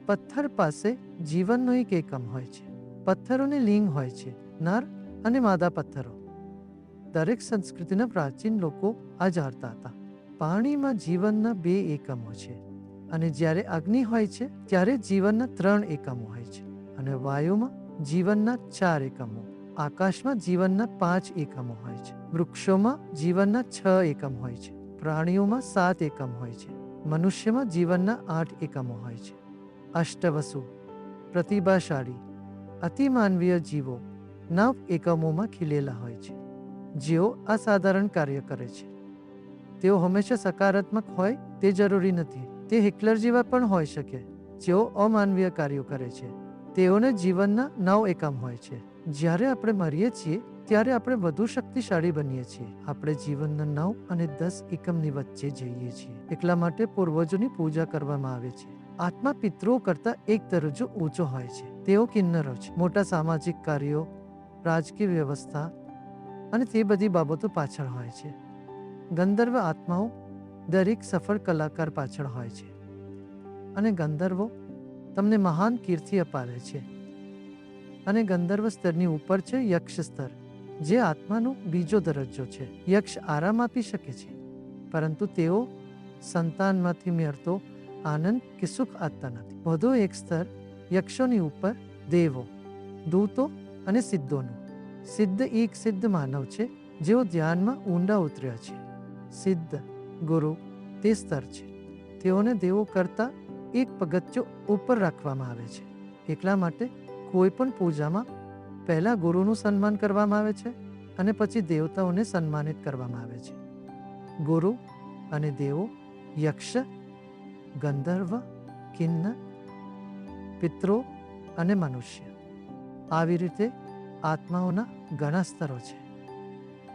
પથ્થર પાસે જીવનનો એક એકમ હોય છે. પથ્થરોની લિંગ હોય છે, નર અને માદા પથ્થરો. દરેક સંસ્કૃતિના પ્રાચીન લોકો આ જાણતા હતા. પાણીમાં જીવનના 2 એકમો છે, અને જ્યારે અગ્નિ હોય છે ત્યારે જીવનના 3 એકમો હોય છે, અને વાયુમાં જીવનના 4 એકમો. આકાશમાં જીવનના 5 એકમો હોય છે. વૃક્ષોમાં જીવનના 6 એકમ હોય છે. પ્રાણીઓમાં 7 એકમ હોય છે. મનુષ્યમાં જીવનના 8 એકમો હોય છે. અષ્ટવસુ, પ્રતિભાશાળી, અતિમાનવીય જીવો 9 એકમોમાં ખીલેલા હોય છે, જેઓ અસાધારણ કાર્ય કરે છે. તેઓ હંમેશા સકારાત્મક હોય તે જરૂરી નથી. તે હિટલર જેવા પણ હોઈ શકે, જેઓ અમાનવીય કાર્યો કરે છે. તેઓને જીવનના 9 એકમ હોય છે. જ્યારે આપણે મરીએ છીએ ત્યારે આપણે વધુ શક્તિશાળી બનીએ છીએ. આપણે જીવનના 9 અને 10 એકમની વચ્ચે જઈએ છીએ. એટલા માટે પૂર્વજોની પૂજા કરવામાં આવે છે. આત્મા પિતૃઓ કરતા એક દરજ્જો ઊંચો હોય છે. તેઓ કિન્નરો છે. મોટા સામાજિક કાર્યો, રાજકીય વ્યવસ્થા અને તે બધી બાબતો પાછળ હોય છે. ગંધર્વ આત્માઓ દરેક સફળ કલાકાર પાછળ હોય છે, અને ગંધર્વો તમને મહાન કીર્તિ અપાવે છે. અને ગંધર્વ સ્તરની ઉપર છે યક્ષ સ્તર, જે આત્માનો બીજો દરજ્જો છે. યક્ષ આરામ આપી શકે છે, પરંતુ તેઓ સંતાનમાંથી મળતો આનંદ કે સુખ આપતા નથી. વધુ એક સ્તર યક્ષોની ઉપર દેવો, દૂતો અને સિદ્ધોનું. સિદ્ધ એક સિદ્ધ માનવ છે જેઓ ધ્યાનમાં ઊંડા ઉતર્યા છે. સિદ્ધ ગુરુ તે સ્તર છે. તેઓને દેવો કરતા એક પગથિયું ઉપર રાખવામાં આવે છે. એટલા માટે કોઈ પણ પૂજામાં પહેલા ગુરુનું સન્માન કરવામાં આવે છે, અને પછી દેવતાઓને સન્માનિત કરવામાં આવે છે. ગુરુ અને દેવો, યક્ષ, ગંધર્વ, કિન્નર, પિતૃઓ અને મનુષ્ય. આવી રીતે આત્માઓના ઘણા સ્તરો છે.